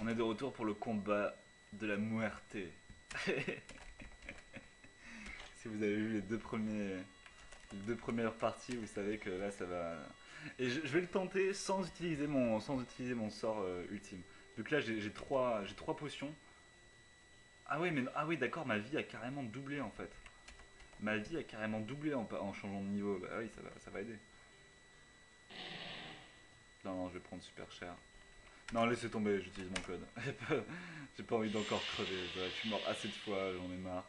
On est de retour pour le combat de la muerte. Si vous avez vu les deux premières parties, vous savez que là ça va. Et je vais le tenter sans utiliser mon sort ultime. Vu que là j'ai trois potions. Ah oui, mais ah oui, d'accord, ma vie a carrément doublé en fait. Ma vie a carrément doublé en changeant de niveau. Bah oui, ça va aider. Non, non, je vais prendre super cher. Non, laissez tomber, j'utilise mon code. J'ai pas envie d'encore crever. Je suis mort assez de fois, j'en ai marre.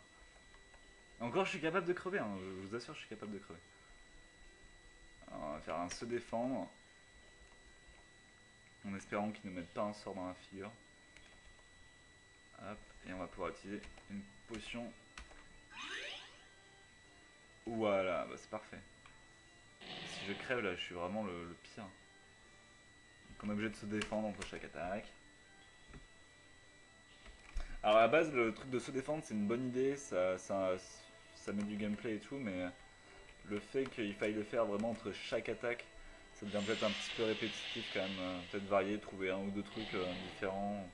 Encore, je suis capable de crever, hein, je vous assure, je suis capable de crever. Alors, on va faire un se défendre. En espérant qu'ils ne mettent pas un sort dans la figure. Hop, et on va pouvoir utiliser une potion. Voilà, bah c'est parfait. Si je crève là, je suis vraiment le pire. Donc on est obligé de se défendre entre chaque attaque. Alors à la base, le truc de se défendre, c'est une bonne idée, ça met du gameplay et tout, mais le fait qu'il faille le faire vraiment entre chaque attaque, ça devient peut-être un petit peu répétitif quand même. Peut-être varier, trouver un ou deux trucs différents.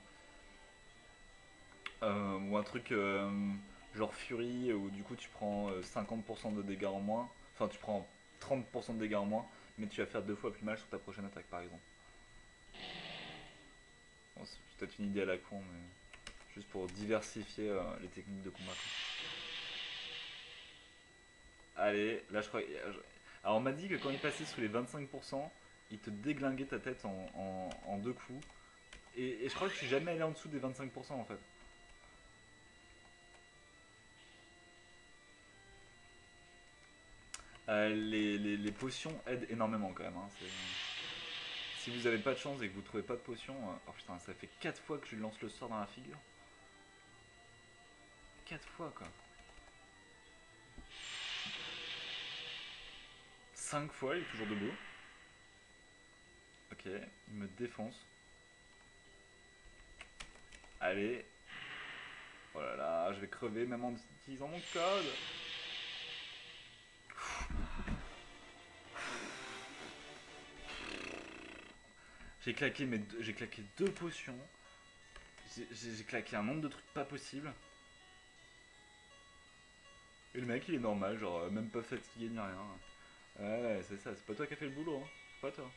Ou un truc genre Fury, où du coup tu prends 50% de dégâts en moins. Enfin, tu prends 30% de dégâts en moins, mais tu vas faire deux fois plus mal sur ta prochaine attaque par exemple. Bon, c'est peut-être une idée à la con, mais juste pour diversifier les techniques de combat, quoi. Allez, là je crois. Alors on m'a dit que quand il passait sous les 25%, il te déglinguait ta tête en deux coups. Et je crois que je suis jamais allé en dessous des 25% en fait. Les potions aident énormément quand même, hein. Si vous avez pas de chance et que vous trouvez pas de potions. Oh putain, ça fait 4 fois que je lui lance le sort dans la figure. 4 fois quoi. 5 fois, il est toujours debout. Ok, il me défonce. Allez. Oh là là, je vais crever même en utilisant mon code. J'ai claqué deux potions. J'ai claqué un nombre de trucs pas possible. Et le mec il est normal, genre même pas fatigué ni rien. Ouais, c'est ça, c'est pas toi qui as fait le boulot, hein. C'est pas toi.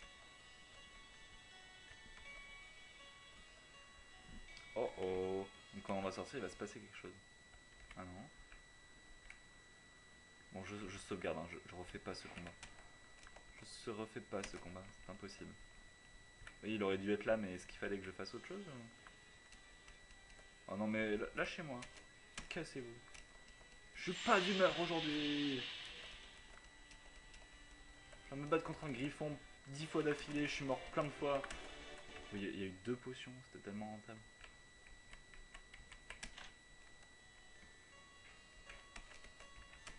Oh oh. Donc quand on va sortir, il va se passer quelque chose. Ah non. Bon, je sauvegarde, hein. Je refais pas ce combat. Je ne refais pas ce combat, c'est impossible. Oui, il aurait dû être là, mais est-ce qu'il fallait que je fasse autre chose? Oh non, mais lâchez-moi. Cassez-vous. Je suis pas d'humeur aujourd'hui. Je vais me battre contre un griffon 10 fois d'affilée, je suis mort plein de fois. Oui, il y a eu deux potions, c'était tellement rentable.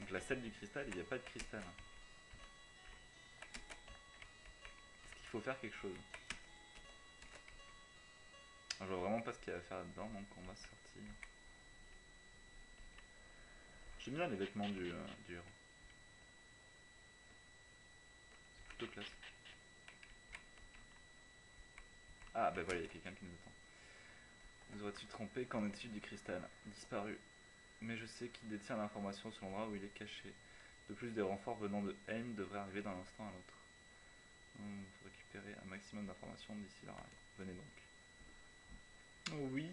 Donc la salle du cristal, il n'y a pas de cristal. Est-ce qu'il faut faire quelque chose? Je vois vraiment pas ce qu'il y a à faire là-dedans, donc on va sortir. J'aime bien les vêtements du héros. C'est plutôt classe. Ah bah voilà, il y a quelqu'un qui nous attend. Vous aurais-tu trompé? Qu'en est-il du cristal? Disparu. Mais je sais qu'il détient l'information sur l'endroit où il est caché. De plus, des renforts venant de Helm devraient arriver d'un instant à l'autre. Il faut récupérer un maximum d'informations d'ici leur arrivée. Venez donc. Oh oui.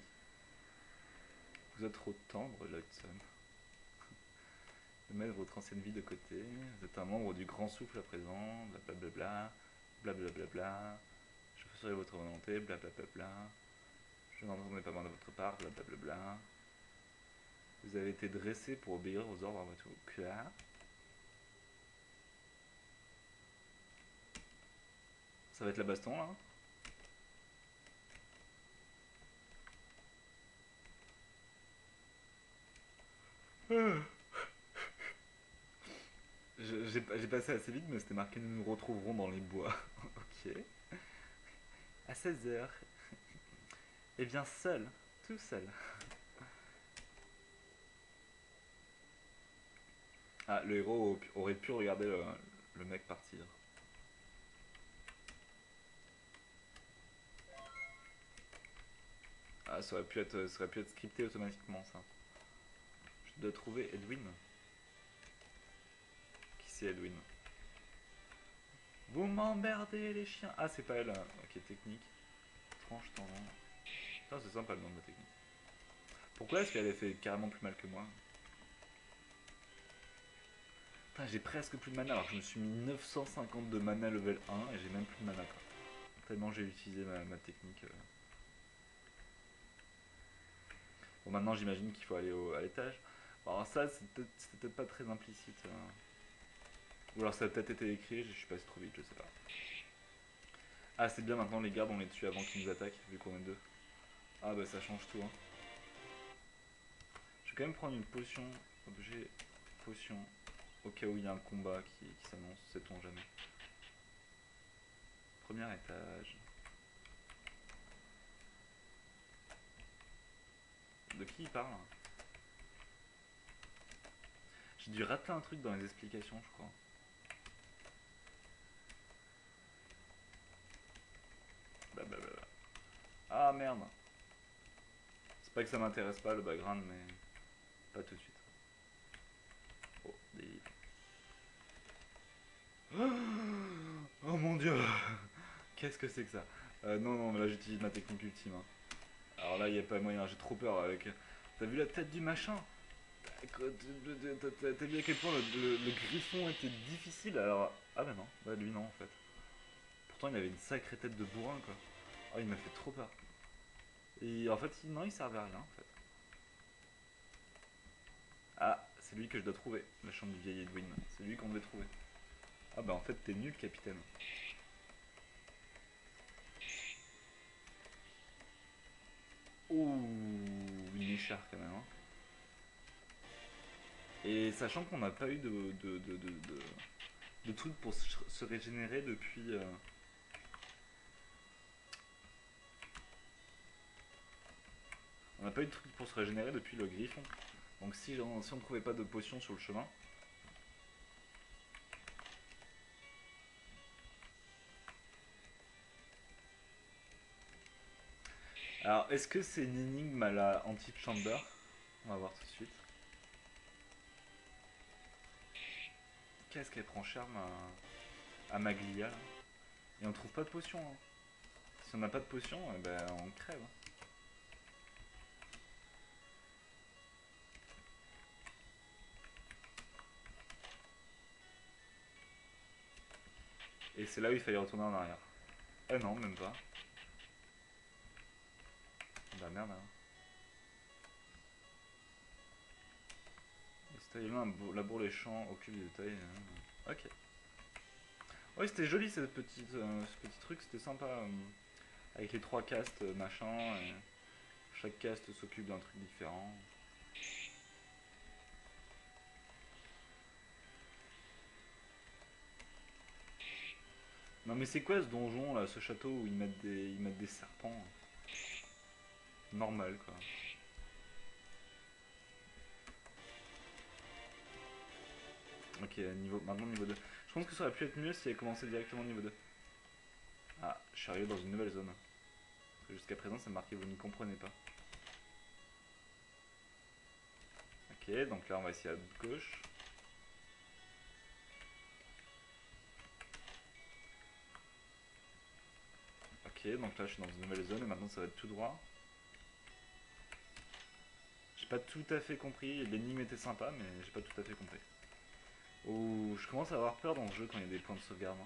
Vous êtes trop tendre, Lloydson. De mettre votre ancienne vie de côté. Vous êtes un membre du grand souffle à présent. Blablabla. Blablabla. Je ferai votre volonté. Blablabla. Je n'entendrai pas mal de votre part. Blablabla. Vous avez été dressé pour obéir aux ordres et tout. Quoi? Ça va être la baston là? J'ai passé assez vite, mais c'était marqué nous nous retrouverons dans les bois. Ok. À 16 h. Et bien seul, tout seul. Ah, le héros aurait pu regarder le mec partir. Ah, ça aurait pu être scripté automatiquement, ça. Je dois trouver Edwin. Qui c'est Edwin? Vous m'emmerdez les chiens. Ah, c'est pas elle. Ok, technique. Tranche tendon. Putain, c'est sympa le nom de la technique. Pourquoi est-ce qu'elle a fait carrément plus mal que moi? Putain, j'ai presque plus de mana alors que je me suis mis 950 de mana level 1 et j'ai même plus de mana quoi. Tellement j'ai utilisé ma technique. Bon, maintenant j'imagine qu'il faut aller à l'étage. Bon, alors ça, c'était peut-être pas très implicite. Ou alors ça a peut-être été écrit, je suis passé trop vite, je sais pas. Ah, c'est bien maintenant, les gardes, on les tue avant qu'ils nous attaquent, vu qu'on est deux. Ah, bah ça change tout. Hein. Je vais quand même prendre une potion, objet, potion, au cas où il y a un combat qui s'annonce, sait-on jamais. Premier étage. De qui il parle? J'ai dû rater un truc dans les explications, je crois. Blablabla. Ah merde. C'est pas que ça m'intéresse pas le background, mais pas tout de suite. Oh, des livres. Oh mon dieu. Qu'est-ce que c'est que ça? Non, non, mais là j'utilise ma technique ultime. Hein. Alors là, il a pas moyen, j'ai trop peur avec. T'as vu la tête du machin? T'as vu à quel point le griffon était difficile alors. Ah bah non, bah lui non en fait. Pourtant il avait une sacrée tête de bourrin quoi. Oh il m'a fait trop peur. Et en fait non il servait à rien en fait. Ah c'est lui que je dois trouver, la chambre du vieil Edwin. C'est lui qu'on devait trouver. Ah bah en fait t'es nul capitaine. Ouh il est cher quand même. Hein. Et sachant qu'on n'a pas eu de trucs pour se régénérer depuis. On n'a pas eu de trucs pour se régénérer depuis le griffon. Donc si on ne trouvait pas de potion sur le chemin. Alors est-ce que c'est une énigme à la anti-chamber? On va voir tout de suite. Qu'est-ce qu'elle prend cher à Maglia là. Et on trouve pas de potion. Hein. Si on n'a pas de potion, eh ben, on crève. Et c'est là où il fallait retourner en arrière. Eh non, même pas. Bah merde. Hein. Laboure les champs, occupe des détails. Ok. Oui, c'était joli ce petit truc, c'était sympa. Avec les trois castes, machin. Et chaque caste s'occupe d'un truc différent. Non mais c'est quoi ce donjon là, ce château où ils mettent des serpents? Normal quoi. Ok, maintenant niveau 2. Je pense que ça aurait pu être mieux si elle commençait directement au niveau 2. Ah, je suis arrivé dans une nouvelle zone. Parce que jusqu'à présent c'est marqué vous ne comprenez pas. Ok, donc là on va essayer à gauche. Ok, donc là je suis dans une nouvelle zone et maintenant ça va être tout droit. J'ai pas tout à fait compris, l'énigme était sympa mais j'ai pas tout à fait compris. Oh, je commence à avoir peur dans le jeu quand il y a des points de sauvegarde.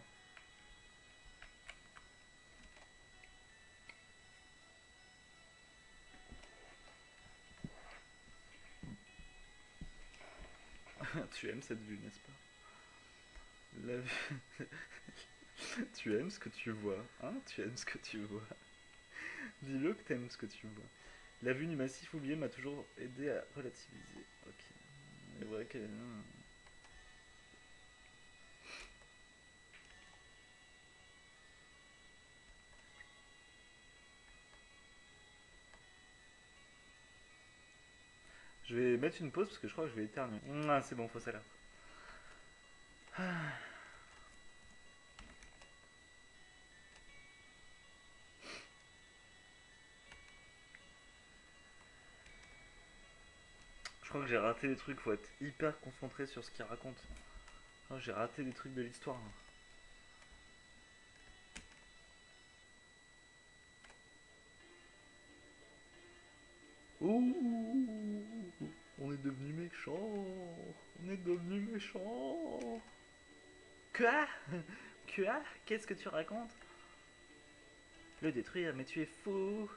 Hein. Tu aimes cette vue, n'est-ce pas? La vue... Tu aimes ce que tu vois, hein? Tu aimes ce que tu vois. Dis-le que t'aimes ce que tu vois. La vue du massif oublié m'a toujours aidé à relativiser. Ok. C'est vrai que... Je vais mettre une pause parce que je crois que je vais éternuer. Ah, c'est bon, fausse alerte. crois que j'ai raté des trucs, faut être hyper concentré sur ce qu'il raconte. Oh, j'ai raté des trucs de l'histoire. Ouh, on est devenu méchant. On est devenu méchant. Quoi? Quoi? Qu'est-ce que tu racontes? Le détruire, mais tu es fou.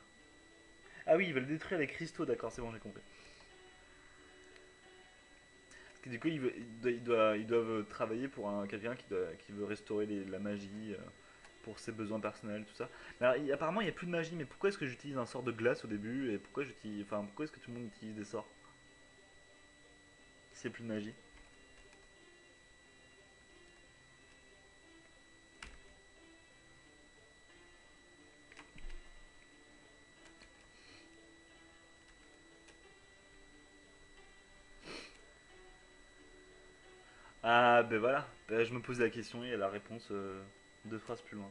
Ah oui, ils veulent détruire les cristaux, d'accord, c'est bon, j'ai compris. Parce que du coup, ils doivent travailler pour quelqu'un qui veut restaurer la magie pour ses besoins personnels, tout ça. Mais alors, apparemment, il n'y a plus de magie, mais pourquoi est-ce que j'utilise un sort de glace au début et pourquoi est-ce que tout le monde utilise des sorts s'il n'y a plus de magie? Ah, ben voilà. Ben, je me pose la question et la réponse deux phrases plus loin.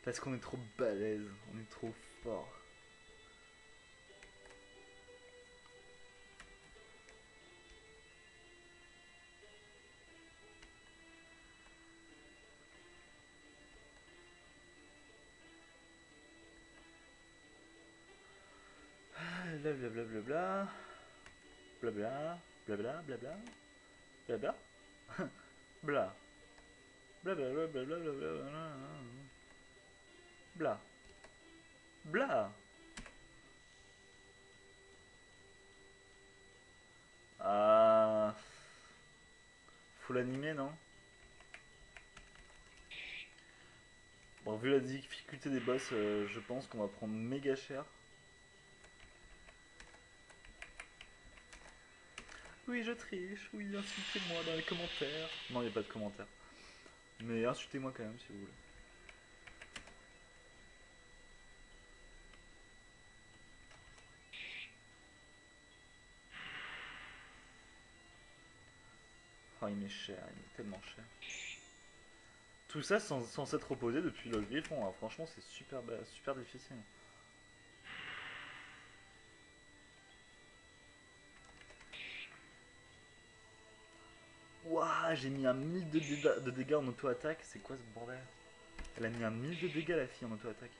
Parce qu'on est trop balèze, on est trop fort. Blablabla. Blabla. Blabla. Blabla. Blabla. Bla. Blablabla. Blablabla. Bla. Bla. Ah. Faut l'animer, non? Bon, vu la difficulté des boss, je pense qu'on va prendre méga cher. Oui, je triche. Oui, insultez-moi dans les commentaires. Non, il n'y a pas de commentaires. Mais insultez-moi quand même si vous voulez. Oh, il m'est cher, il m'est tellement cher. Tout ça sans s'être reposé depuis le griffon, hein. Franchement, c'est super, super difficile. Ouah, j'ai mis un 1000 de dégâts en auto-attaque. C'est quoi ce bordel? Elle a mis un 1000 de dégâts, la fille, en auto-attaque.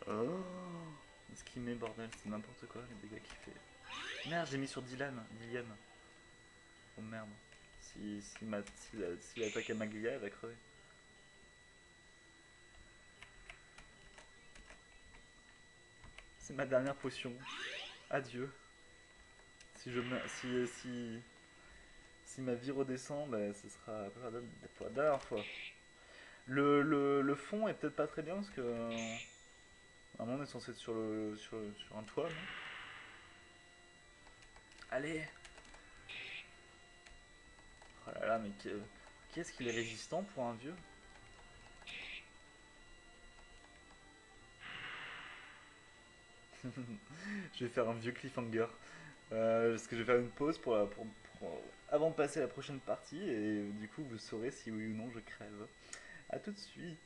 Oh, ce qu'il met, bordel, c'est n'importe quoi les dégâts qu'il fait. Merde, j'ai mis sur Dylan. Oh merde. Si l'attaque à Maglia, elle va crever. C'est ma dernière potion. Adieu. Si je me, si ma vie redescend, bah, ce sera pour la dernière fois. Le fond est peut-être pas très bien parce que normalement on est censé être sur un toit, non? Allez! Oh là là, mais qu'est-ce qu'il est résistant pour un vieux? Je vais faire un vieux cliffhanger. Parce que je vais faire une pause avant de passer à la prochaine partie et du coup vous saurez si oui ou non je crève. A tout de suite!